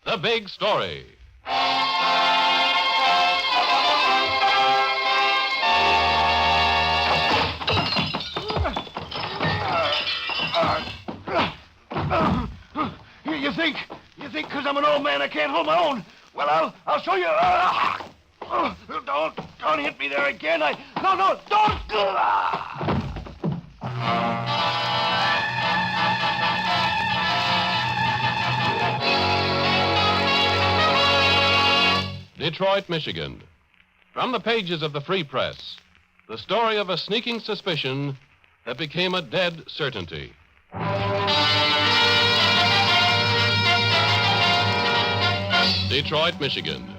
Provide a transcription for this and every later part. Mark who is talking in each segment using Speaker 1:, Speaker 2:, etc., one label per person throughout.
Speaker 1: The Big Story.
Speaker 2: You think because I'm an old man I can't hold my own? Well, I'll show you. Don't hit me there again. No, don't.
Speaker 1: Detroit, Michigan. From the pages of the Free Press, the story of a sneaking suspicion that became a dead certainty. Detroit, Michigan.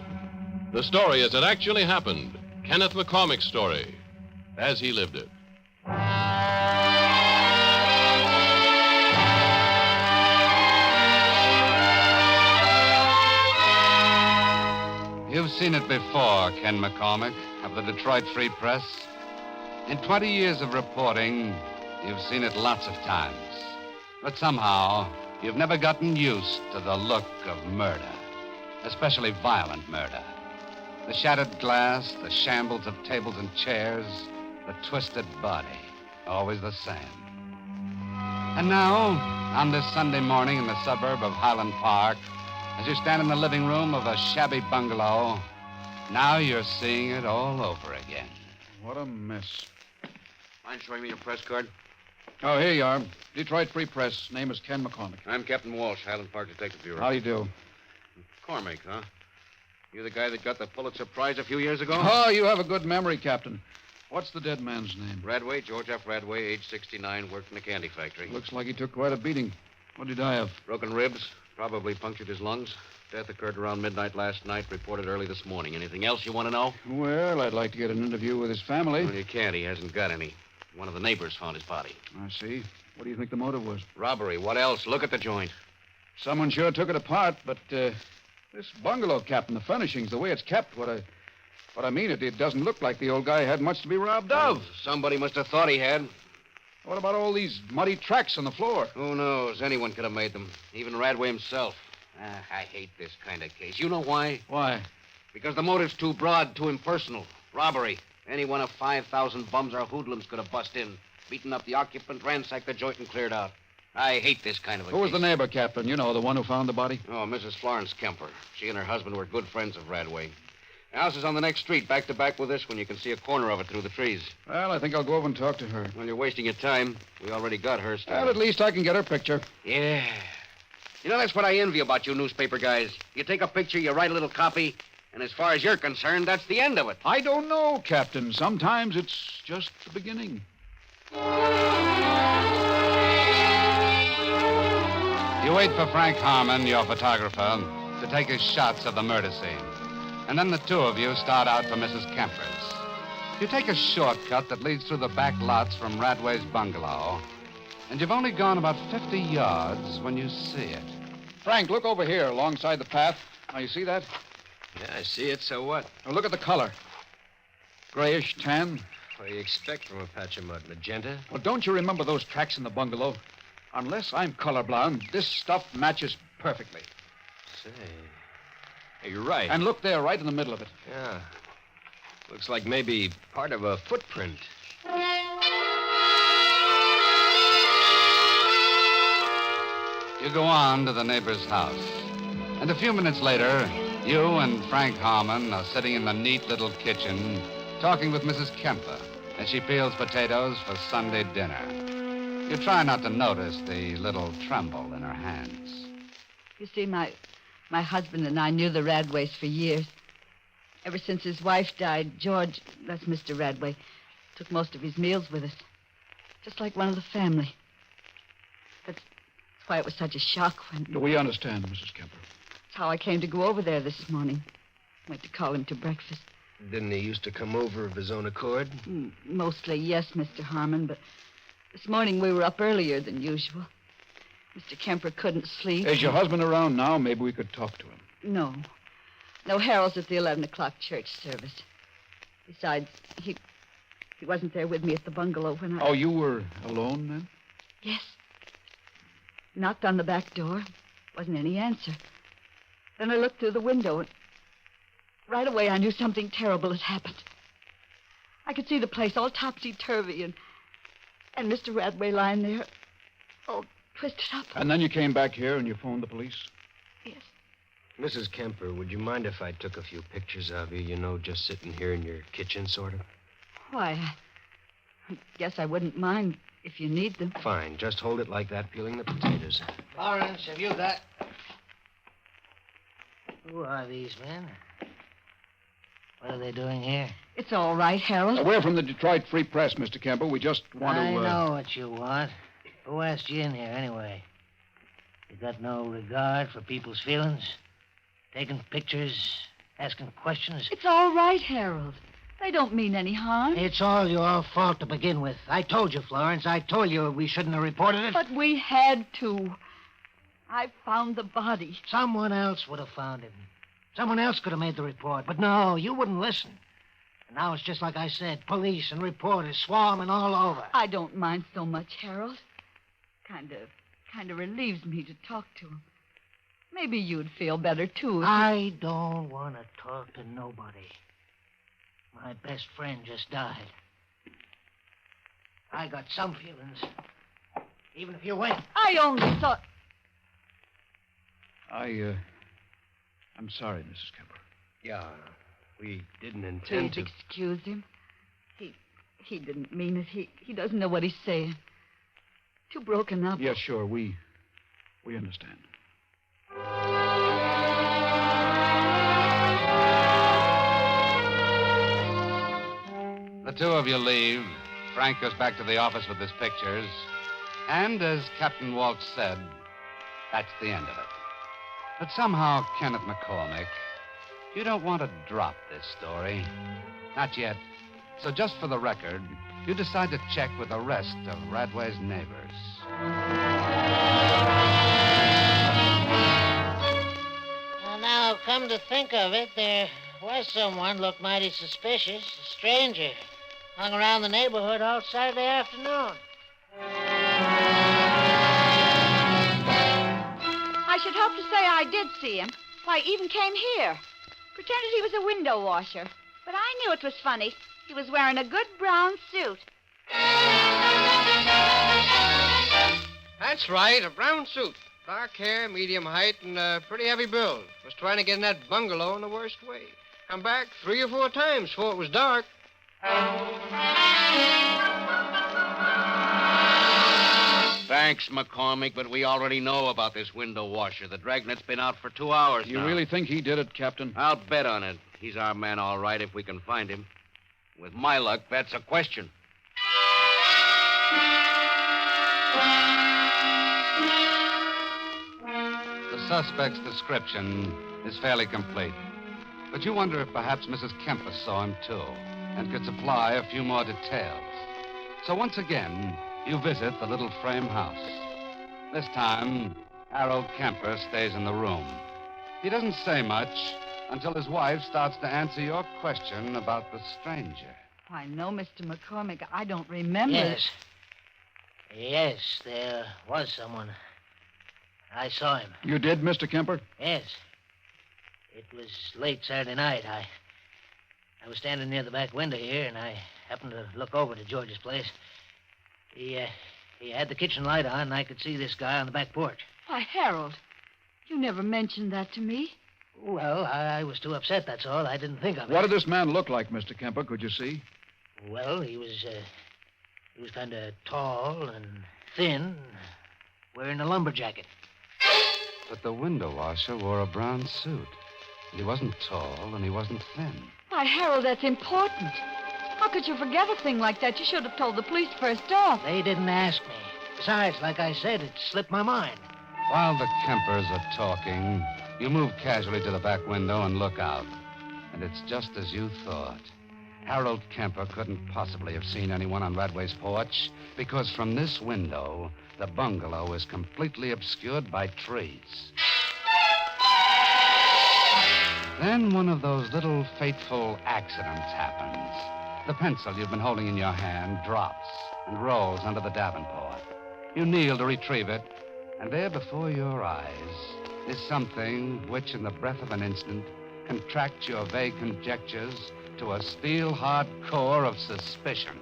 Speaker 1: The story as it actually happened. Kenneth McCormick's story, as he lived it.
Speaker 3: You've seen it before, Ken McCormick, of the Detroit Free Press. In 20 years of reporting, you've seen it lots of times. But somehow, you've never gotten used to the look of murder, especially violent murder. The shattered glass, the shambles of tables and chairs, the twisted body, always the same. And now, on this Sunday morning in the suburb of Highland Park, as you stand in the living room of a shabby bungalow, now you're seeing it all over again.
Speaker 4: What a mess.
Speaker 5: Mind showing me your press card?
Speaker 4: Oh, here you are. Detroit Free Press. Name is Ken McCormick.
Speaker 5: I'm Captain Walsh, Highland Park Detective Bureau.
Speaker 4: How do you do?
Speaker 5: Cormick, huh? You the guy that got the Pulitzer Prize a few years ago?
Speaker 4: Oh, you have a good memory, Captain. What's the dead man's name?
Speaker 5: Radway, George F. Radway, age 69, worked in a candy factory.
Speaker 4: Looks like he took quite a beating. What did he die of?
Speaker 5: Broken ribs, probably punctured his lungs. Death occurred around midnight last night, reported early this morning. Anything else you want to know?
Speaker 4: Well, I'd like to get an interview with his family.
Speaker 5: Well, you can't. He hasn't got any. One of the neighbors found his body.
Speaker 4: I see. What do you think the motive was?
Speaker 5: Robbery. What else? Look at the joint.
Speaker 4: Someone sure took it apart, but this bungalow, Captain, the furnishings, the way it's kept, what I mean, it doesn't look like the old guy had much to be robbed of.
Speaker 5: Somebody must have thought he had.
Speaker 4: What about all these muddy tracks on the floor?
Speaker 5: Who knows? Anyone could have made them. Even Radway himself. I hate this kind of case. You know why?
Speaker 4: Why?
Speaker 5: Because the motive's too broad, too impersonal. Robbery. Any one of 5,000 bums or hoodlums could have bust in, beaten up the occupant, ransacked the joint, and cleared out. I hate this kind of a case.
Speaker 4: Who was the neighbor, Captain? You know, the one who found the body?
Speaker 5: Oh, Mrs. Florence Kemper. She and her husband were good friends of Radway. The house is on the next street, back to back with this one. You can see a corner of it through the trees.
Speaker 4: Well, I think I'll go over and talk to her.
Speaker 5: Well, you're wasting your time. We already got her started.
Speaker 4: Well, at least I can get her picture.
Speaker 5: Yeah. You know, that's what I envy about you newspaper guys. You take a picture, you write a little copy, and as far as you're concerned, that's the end of it.
Speaker 4: I don't know, Captain. Sometimes it's just the beginning.
Speaker 3: You wait for Frank Harmon, your photographer, to take his shots of the murder scene. And then the two of you start out for Mrs. Kemper's. You take a shortcut that leads through the back lots from Radway's bungalow, and you've only gone about 50 yards when you see it.
Speaker 4: Frank, look over here alongside the path. Now, you see that?
Speaker 6: Yeah, I see it. So what?
Speaker 4: Now, look at the color. Grayish tan.
Speaker 6: What do you expect from a patch of mud? Magenta?
Speaker 4: Well, don't you remember those tracks in the bungalow? Unless I'm colorblind, this stuff matches perfectly.
Speaker 6: Say. Hey, you're right.
Speaker 4: And look there, right in the middle of it.
Speaker 6: Yeah. Looks like maybe part of a footprint.
Speaker 3: You go on to the neighbor's house. And a few minutes later, you and Frank Harmon are sitting in the neat little kitchen talking with Mrs. Kemper as she peels potatoes for Sunday dinner. You try not to notice the little tremble in her hands.
Speaker 7: You see, my husband and I knew the Radways for years. Ever since his wife died, George, that's Mr. Radway, took most of his meals with us. Just like one of the family. That's why it was such a shock when...
Speaker 4: We understand, Mrs. Kemper.
Speaker 7: That's how I came to go over there this morning. Went to call him to breakfast.
Speaker 6: Didn't he used to come over of his own accord?
Speaker 7: Mostly, yes, Mr. Harmon, but this morning we were up earlier than usual. Mr. Kemper couldn't sleep.
Speaker 4: Is your husband around now? Maybe we could talk to him.
Speaker 7: No. No, Harold's at the 11 o'clock church service. Besides, he wasn't there with me at the bungalow when I...
Speaker 4: Oh, you were alone then?
Speaker 7: Yes. Knocked on the back door. Wasn't any answer. Then I looked through the window, and right away I knew something terrible had happened. I could see the place all topsy-turvy, and Mr. Radway lying there, all twisted up.
Speaker 4: And then you came back here and you phoned the police?
Speaker 7: Yes.
Speaker 6: Mrs. Kemper, would you mind if I took a few pictures of you, just sitting here in your kitchen, sort of?
Speaker 7: Why, I guess I wouldn't mind if you need them.
Speaker 6: Fine. Just hold it like that, peeling the potatoes.
Speaker 5: Lawrence, have you got... Who are these men? What are they doing here?
Speaker 7: It's all right, Harold.
Speaker 4: We're from the Detroit Free Press, Mr. Kemper. We just want to...
Speaker 8: I know what you want. Who asked you in here, anyway? You got no regard for people's feelings? Taking pictures, asking questions?
Speaker 7: It's all right, Harold. They don't mean any harm.
Speaker 8: It's all your fault to begin with. I told you, Florence. I told you we shouldn't have reported it.
Speaker 7: But we had to. I found the body.
Speaker 8: Someone else would have found him. Someone else could have made the report. But no, you wouldn't listen. And now it's just like I said. Police and reporters swarming all over.
Speaker 7: I don't mind so much, Harold. Kind of relieves me to talk to him. Maybe you'd feel better, too.
Speaker 8: I don't want to talk to nobody. My best friend just died. I got some feelings. Even if you win.
Speaker 7: I only thought...
Speaker 4: I'm sorry, Mrs. Kemper.
Speaker 6: Yeah, we didn't intend
Speaker 7: Please
Speaker 6: to...
Speaker 7: excuse him. He didn't mean it. He doesn't know what he's saying. Too broken up.
Speaker 4: Yes, sure. We understand.
Speaker 3: The two of you leave. Frank goes back to the office with his pictures. And as Captain Waltz said, that's the end of it. But somehow, Kenneth McCormick, you don't want to drop this story. Not yet. So just for the record, you decide to check with the rest of Radway's neighbors.
Speaker 8: Well, now, come to think of it, there was someone looked mighty suspicious. A stranger. Hung around the neighborhood all Saturday afternoon.
Speaker 9: I should hope to say I did see him. Why, even came here. Pretended he was a window washer. But I knew it was funny. He was wearing a good brown suit.
Speaker 6: That's right, a brown suit. Dark hair, medium height, and pretty heavy build. Was trying to get in that bungalow in the worst way. Come back 3 or 4 times before it was dark.
Speaker 5: Thanks, McCormick, but we already know about this window washer. The dragnet's been out for 2 hours
Speaker 4: You
Speaker 5: now.
Speaker 4: really think he did it, Captain?
Speaker 5: I'll bet on it. He's our man, all right, if we can find him. With my luck, that's a question.
Speaker 3: The suspect's description is fairly complete. But you wonder if perhaps Mrs. Kemper saw him, too, and could supply a few more details. So once again, you visit the little frame house. This time, Harold Kemper stays in the room. He doesn't say much until his wife starts to answer your question about the stranger.
Speaker 7: Why, no, Mr. McCormick, I don't remember.
Speaker 8: Yes. Yes, there was someone. I saw him.
Speaker 4: You did, Mr. Kemper?
Speaker 8: Yes. It was late Saturday night. I was standing near the back window here, and I happened to look over to George's place. He had the kitchen light on, and I could see this guy on the back porch.
Speaker 7: Why, Harold, you never mentioned that to me.
Speaker 8: Well, I was too upset, that's all. I didn't think of it.
Speaker 4: What did this man look like, Mr. Kemper? Could you see?
Speaker 8: Well, he was kind of tall and thin, wearing a lumber jacket.
Speaker 3: But the window washer wore a brown suit. And he wasn't tall, and he wasn't thin.
Speaker 7: Why, Harold, that's important. How could you forget a thing like that? You should have told the police first off.
Speaker 8: They didn't ask me. Besides, like I said, it slipped my mind.
Speaker 3: While the Kempers are talking, you move casually to the back window and look out. And it's just as you thought. Harold Kemper couldn't possibly have seen anyone on Radway's porch because from this window, the bungalow is completely obscured by trees. Then one of those little fateful accidents happens. The pencil you've been holding in your hand drops and rolls under the Davenport. You kneel to retrieve it, and there before your eyes, is something which, in the breath of an instant, contracts your vague conjectures to a steel-hard core of suspicion.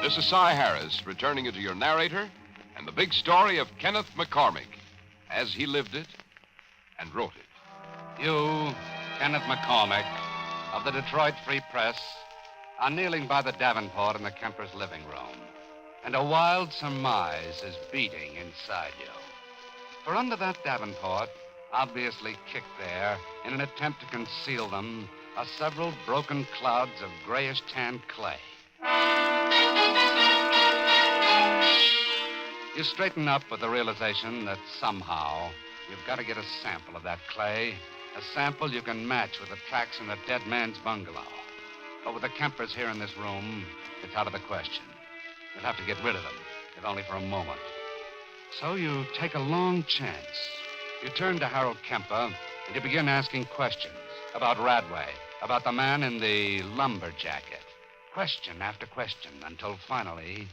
Speaker 1: This is Cy Harris, returning you to your narrator and the big story of Kenneth McCormick, as he lived it and wrote it.
Speaker 3: You, Kenneth McCormick, of the Detroit Free Press, are kneeling by the Davenport in the Kempers' living room, and a wild surmise is beating inside you. For under that Davenport, obviously kicked there in an attempt to conceal them, are several broken clouds of grayish-tan clay. You straighten up with the realization that somehow you've got to get a sample of that clay, a sample you can match with the tracks in the dead man's bungalow. But with the Kempers here in this room, it's out of the question. You'll have to get rid of them, if only for a moment. So you take a long chance. You turn to Harold Kemper, and you begin asking questions about Radway, about the man in the lumber jacket. Question after question, until finally...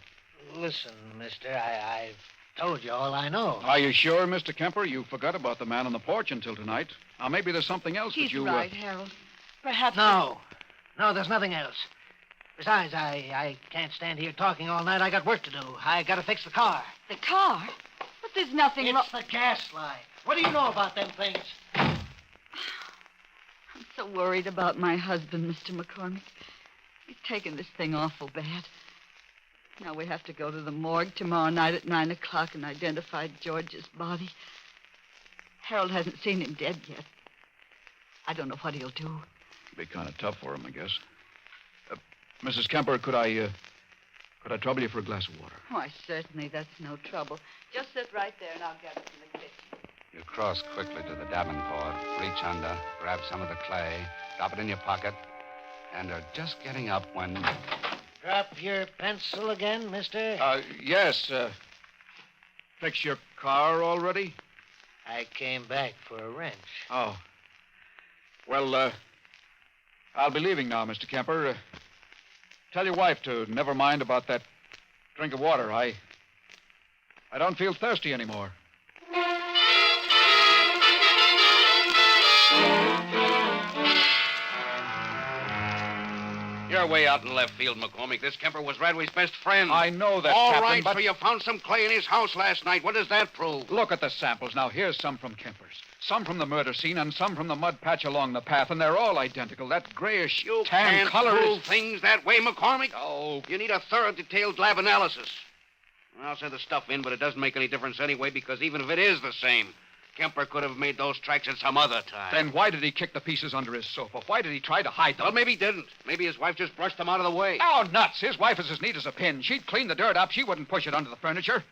Speaker 8: Listen, mister, I've told you all I know.
Speaker 4: Are you sure, Mr. Kemper? You forgot about the man on the porch until tonight. Now, maybe there's something else
Speaker 7: He's
Speaker 4: that you...
Speaker 7: right, Harold. Perhaps...
Speaker 8: No, there's nothing else. Besides, I can't stand here talking all night. I got work to do. I got to fix the car.
Speaker 7: The car? But there's nothing...
Speaker 8: It's the gas line. What do you know about them things?
Speaker 7: I'm so worried about my husband, Mr. McCormick. He's taken this thing awful bad. Now we have to go to the morgue tomorrow night at 9 o'clock and identify George's body. Harold hasn't seen him dead yet. I don't know what he'll do.
Speaker 4: It'll be kind of tough for him, I guess. Mrs. Kemper, could I trouble you for a glass of water?
Speaker 7: Why, certainly, that's no trouble. Just sit right there and I'll get it from the kitchen.
Speaker 3: You cross quickly to the Davenport, reach under, grab some of the clay, drop it in your pocket, and are just getting up when...
Speaker 8: Drop your pencil again, mister?
Speaker 4: Yes. Fix your car already?
Speaker 8: I came back for a wrench.
Speaker 4: Oh. Well, I'll be leaving now, Mr. Kemper. Tell your wife to never mind about that drink of water. I don't feel thirsty anymore.
Speaker 5: You're way out in left field, McCormick. This Kemper was Radway's best friend.
Speaker 4: I know that,
Speaker 5: All
Speaker 4: Captain,
Speaker 5: right,
Speaker 4: but...
Speaker 5: so you found some clay in his house last night. What does that prove?
Speaker 4: Look at the samples. Now, here's some from Kemper's. Some from the murder scene and some from the mud patch along the path, and they're all identical. That grayish
Speaker 5: You
Speaker 4: tan
Speaker 5: can't
Speaker 4: color
Speaker 5: prove
Speaker 4: is...
Speaker 5: things that way, McCormick.
Speaker 4: Oh,
Speaker 5: You need a thorough, detailed lab analysis. I'll send the stuff in, but it doesn't make any difference anyway, because even if it is the same, Kemper could have made those tracks at some other time.
Speaker 4: then why did he kick the pieces under his sofa? Why did he try to hide them?
Speaker 5: Well, maybe he didn't. Maybe his wife just brushed them out of the way.
Speaker 4: Oh, nuts. His wife is as neat as a pin. She'd clean the dirt up. She wouldn't push it under the furniture.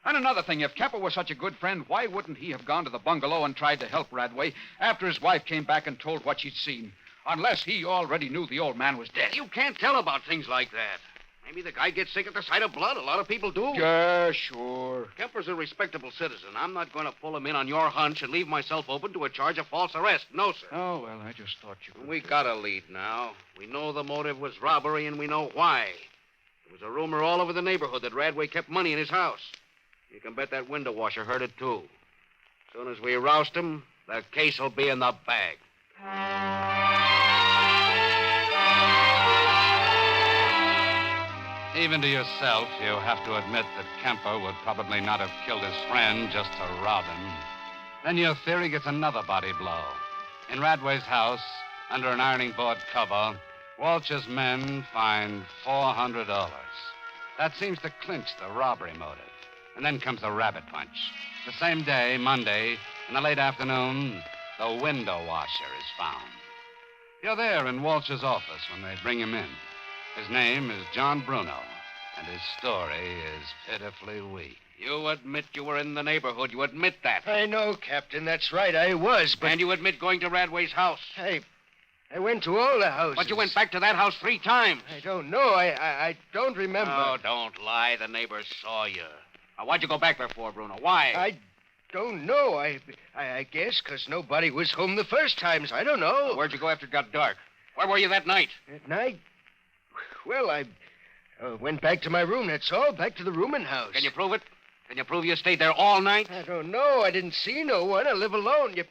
Speaker 4: And another thing, if Kemper was such a good friend, why wouldn't he have gone to the bungalow and tried to help Radway after his wife came back and told what she'd seen? Unless he already knew the old man was dead.
Speaker 5: You can't tell about things like that. Maybe the guy gets sick at the sight of blood. A lot of people do.
Speaker 4: Yeah, sure.
Speaker 5: Kemper's a respectable citizen. I'm not going to pull him in on your hunch and leave myself open to a charge of false arrest. No, sir.
Speaker 4: Oh, well, I just thought you could...
Speaker 5: We got a lead now. We know the motive was robbery, and we know why. There was a rumor all over the neighborhood that Radway kept money in his house. You can bet that window washer heard it, too. As soon as we roust him, the case will be in the bag.
Speaker 3: Even to yourself, you have to admit that Kemper would probably not have killed his friend just to rob him. Then your theory gets another body blow. In Radway's house, under an ironing board cover, Walsh's men find $400. That seems to clinch the robbery motive. And then comes the rabbit punch. The same day, Monday, in the late afternoon, the window washer is found. You're there in Walsh's office when they bring him in. His name is John Bruno, and his story is pitifully weak.
Speaker 5: You admit you were in the neighborhood. You admit that.
Speaker 6: I know, Captain. That's right. I was, but...
Speaker 5: And you admit going to Radway's house.
Speaker 6: I went to all the houses.
Speaker 5: But you went back to that house 3 times.
Speaker 6: I don't know. I don't remember.
Speaker 5: Oh, don't lie. The neighbors saw you. Now, why'd you go back there for, Bruno? Why?
Speaker 6: I don't know. I guess because nobody was home the first times. I don't know.
Speaker 5: Where'd you go after it got dark? Where were you that night?
Speaker 6: At night? Well, I went back to my room, that's all. Back to the rooming house.
Speaker 5: Can you prove it? Can you prove you stayed there all night?
Speaker 6: I don't know. I didn't see no one. I live alone. You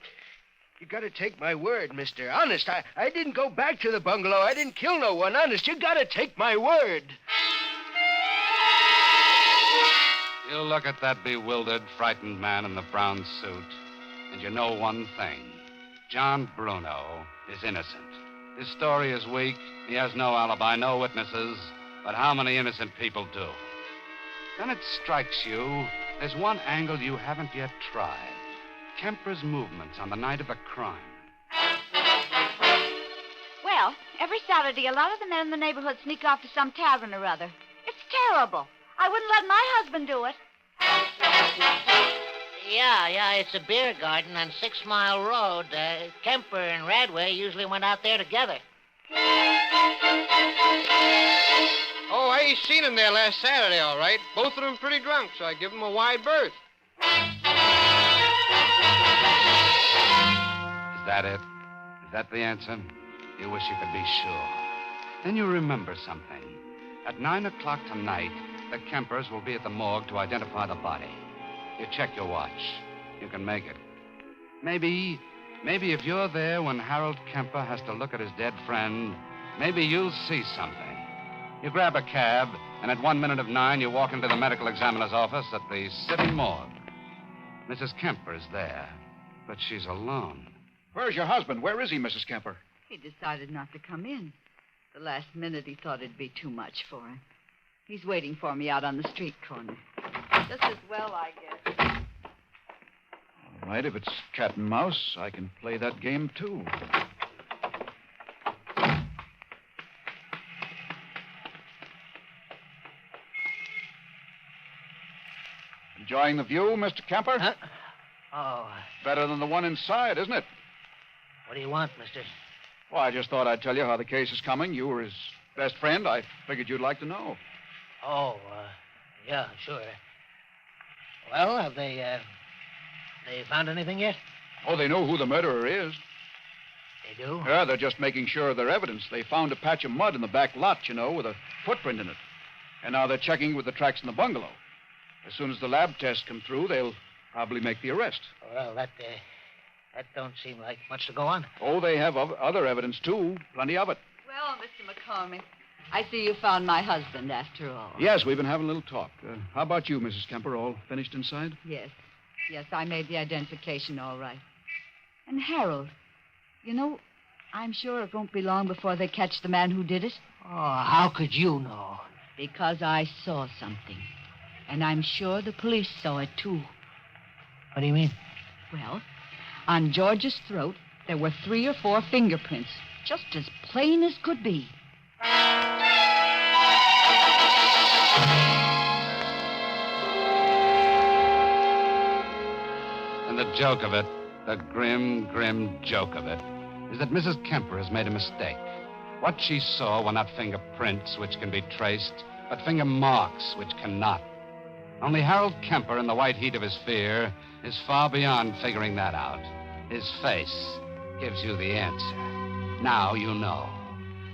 Speaker 6: gotta take my word, mister. Honest, I didn't go back to the bungalow. I didn't kill no one. Honest, you gotta take my word.
Speaker 3: You look at that bewildered, frightened man in the brown suit, and you know one thing. John Bruno is innocent. His story is weak. He has no alibi, no witnesses. But how many innocent people do? Then it strikes you there's one angle you haven't yet tried. Kemper's movements on the night of the crime.
Speaker 9: Well, every Saturday, a lot of the men in the neighborhood sneak off to some tavern or other. It's terrible. I wouldn't let my husband do it.
Speaker 8: Yeah, it's a beer garden on 6 Mile Road. Kemper and Radway usually went out there together.
Speaker 6: Oh, I seen them there last Saturday, all right. Both of them pretty drunk, so I give them a wide berth.
Speaker 3: Is that it? Is that the answer? You wish you could be sure. Then you remember something. At 9 o'clock tonight, the Kempers will be at the morgue to identify the body. You check your watch. You can make it. Maybe if you're there when Harold Kemper has to look at his dead friend, maybe you'll see something. You grab a cab, and at 9:01, you walk into the medical examiner's office at the city morgue. Mrs. Kemper's there, but she's alone.
Speaker 2: Where's your husband? Where is he, Mrs. Kemper?
Speaker 7: He decided not to come in. The last minute, he thought it'd be too much for him. He's waiting for me out on the street corner. Just as well, I guess.
Speaker 2: All right, if it's cat and mouse, I can play that game, too. Enjoying the view, Mr. Kemper?
Speaker 8: Huh? Oh,
Speaker 2: Better than the one inside, isn't it?
Speaker 8: what do you want, mister?
Speaker 2: Well, I just thought I'd tell you how the case is coming. You were his best friend. I figured you'd like to know.
Speaker 8: Oh, yeah, sure. Well, have they found anything yet?
Speaker 2: Oh, they know who the murderer is.
Speaker 8: They do?
Speaker 2: Yeah, they're just making sure of their evidence. They found a patch of mud in the back lot, with a footprint in it. And now they're checking with the tracks in the bungalow. As soon as the lab tests come through, they'll probably make the arrest.
Speaker 8: Well, that don't seem like much to go on.
Speaker 2: Oh, they have other evidence, too. Plenty of it.
Speaker 7: Well, Mr. McCormick, I see you found my husband after all.
Speaker 2: Yes, we've been having a little talk. How about you, Mrs. Kemper? All finished inside?
Speaker 7: Yes, I made the identification all right. And Harold, I'm sure it won't be long before they catch the man who did it.
Speaker 8: Oh, how could you know?
Speaker 7: Because I saw something. And I'm sure the police saw it, too.
Speaker 8: What do you mean?
Speaker 7: Well, on George's throat, there were 3 or 4 fingerprints, just as plain as could be.
Speaker 3: And the joke of it, the grim, grim joke of it, is that Mrs. Kemper has made a mistake. What she saw were not fingerprints which can be traced, but finger marks which cannot. Only Harold Kemper, in the white heat of his fear, is far beyond figuring that out. His face gives you the answer. Now you know.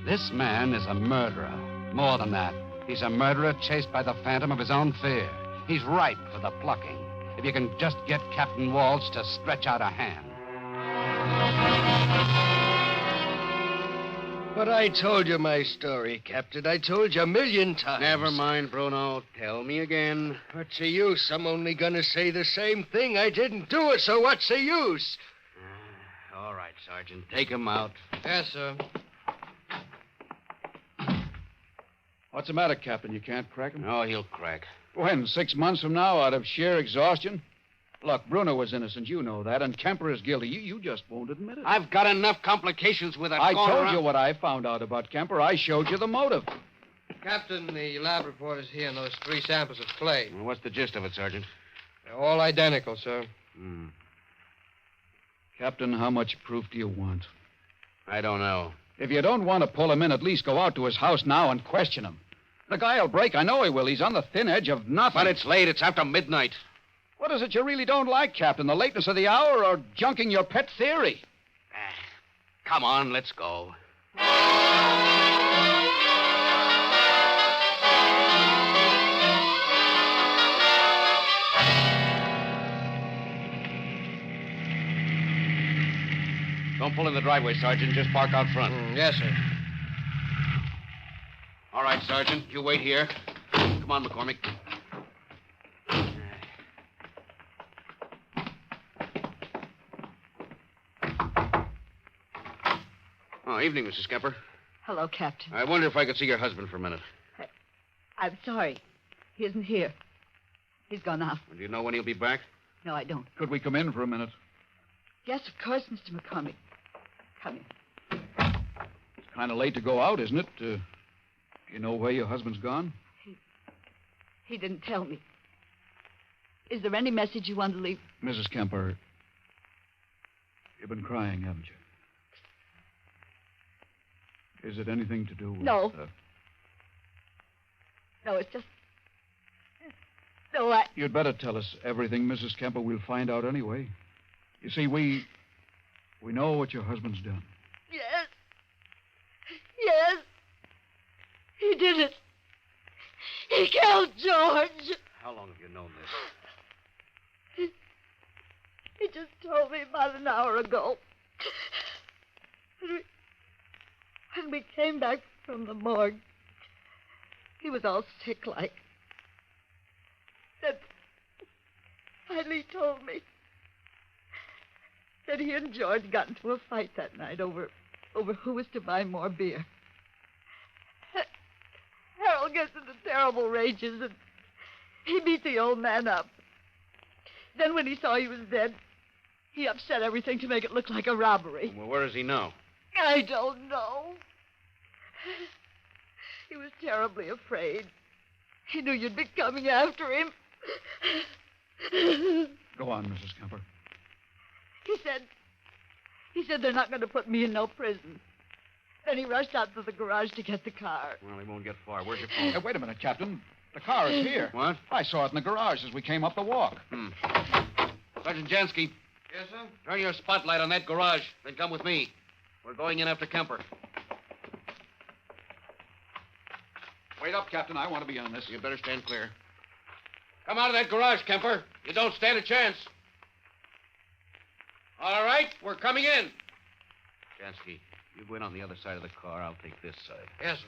Speaker 3: This man is a murderer. More than that, he's a murderer chased by the phantom of his own fear. He's ripe for the plucking, if you can just get Captain Walsh to stretch out a hand.
Speaker 6: But I told you my story, Captain. I told you a million times.
Speaker 5: Never mind, Bruno. Tell me again.
Speaker 6: What's the use? I'm only going to say the same thing. I didn't do it, so what's the use?
Speaker 5: All right, Sergeant. Take him out.
Speaker 6: Yes, sir.
Speaker 2: What's the matter, Captain? You can't crack him?
Speaker 5: Oh, he'll crack.
Speaker 2: When? 6 months from now, out of sheer exhaustion? Look, Bruno was innocent. You know that. And Kemper is guilty. You just won't admit it.
Speaker 5: I've got enough complications with that.
Speaker 2: I told you what I found out about Kemper. I showed you the motive.
Speaker 6: Captain, the lab report is here, and those 3 samples of clay.
Speaker 5: Well, what's the gist of it, Sergeant?
Speaker 6: They're all identical, sir.
Speaker 2: Captain, how much proof do you want?
Speaker 5: I don't know.
Speaker 2: If you don't want to pull him in, at least go out to his house now and question him. The guy'll break. I know he will. He's on the thin edge of nothing.
Speaker 5: But it's late. It's after midnight.
Speaker 2: What is it you really don't like, Captain? The lateness of the hour or junking your pet theory?
Speaker 5: Come on, let's go. Don't pull in the driveway, Sergeant. Just park out front.
Speaker 6: Yes, sir.
Speaker 5: All right, Sergeant. You wait here. Come on, McCormick. Oh, evening, Mrs. Kemper.
Speaker 7: Hello, Captain.
Speaker 5: I wonder if I could see your husband for a minute.
Speaker 7: I'm sorry. He isn't here. He's gone out.
Speaker 5: Do you know when he'll be back?
Speaker 7: No, I don't.
Speaker 2: Could we come in for a minute?
Speaker 7: Yes, of course, Mr. McCormick. Come in.
Speaker 2: It's kind of late to go out, isn't it? Do you know where your husband's gone?
Speaker 7: He didn't tell me. Is there any message you want to leave?
Speaker 2: Mrs. Kemper, you've been crying, haven't you? Is it anything to do with...
Speaker 7: No. No, it's just... No, I...
Speaker 2: You'd better tell us everything, Mrs. Kemper. We'll find out anyway. You see, we know what your husband's done.
Speaker 7: Yes. Yes. He did it. He killed George.
Speaker 5: How long have you known this?
Speaker 7: He just told me about an hour ago. When we came back from the morgue, he was all sick-like. Then finally told me that he and George got into a fight that night over who was to buy more beer. Harold gets into terrible rages, and he beat the old man up. Then when he saw he was dead, he upset everything to make it look like a robbery.
Speaker 5: Well, where is he now?
Speaker 7: I don't know. He was terribly afraid. He knew you'd be coming after him.
Speaker 2: Go on, Mrs. Kemper.
Speaker 7: He said they're not going to put me in no prison. Then he rushed out to the garage to get the car.
Speaker 5: Well, he won't get far. Where's your phone?
Speaker 2: Hey, wait a minute, Captain. The car is here.
Speaker 5: What?
Speaker 2: I saw it in the garage as we came up the walk.
Speaker 5: Sergeant Jansky.
Speaker 6: Yes, sir?
Speaker 5: Turn your spotlight on that garage, then come with me. We're going in after Kemper.
Speaker 2: Wait up, Captain. I want to be on this.
Speaker 5: You better stand clear. Come out of that garage, Kemper. You don't stand a chance. All right, we're coming in. Jansky, you go in on the other side of the car. I'll take this side.
Speaker 6: Yes, sir.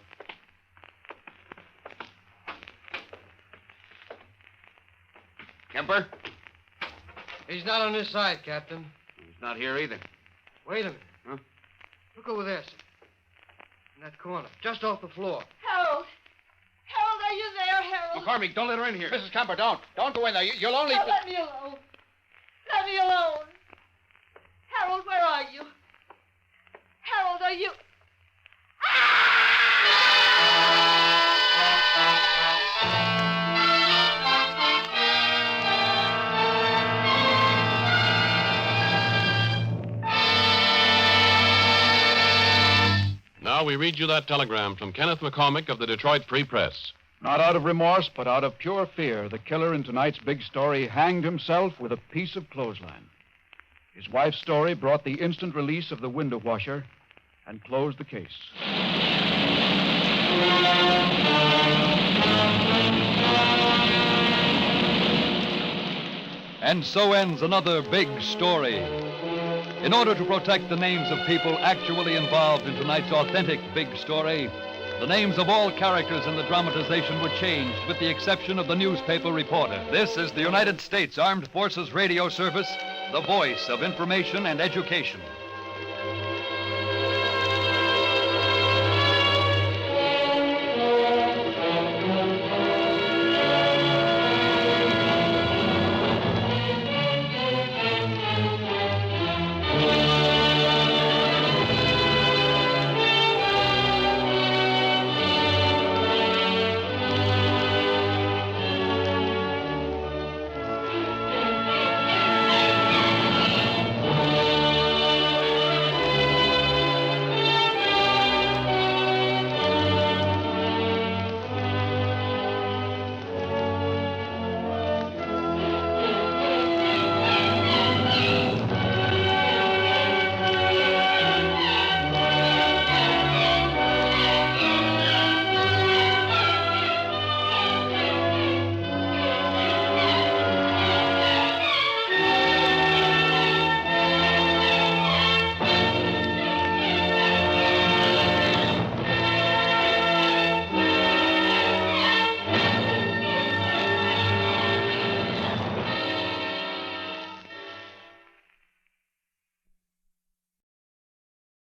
Speaker 5: Kemper?
Speaker 6: He's not on this side, Captain.
Speaker 5: He's not here either.
Speaker 6: Wait a minute.
Speaker 5: Huh?
Speaker 6: Look over there, sir. In that corner, just off the floor.
Speaker 9: Harold! Harold, are you there, Harold?
Speaker 5: McCormick, don't let her in here.
Speaker 2: Mrs. Kemper, don't. Don't go in there. You'll only...
Speaker 9: Now, let me alone. Let me alone. Harold, where are you? Harold, are you...
Speaker 1: Now we read you that telegram from Kenneth McCormick of the Detroit Free Press.
Speaker 2: Not out of remorse, but out of pure fear, the killer in tonight's big story hanged himself with a piece of clothesline. His wife's story brought the instant release of the window washer and closed the case.
Speaker 10: And so ends another big story. In order to protect the names of people actually involved in tonight's authentic big story, the names of all characters in the dramatization were changed, with the exception of the newspaper reporter. This is the United States Armed Forces Radio Service, the voice of information and education.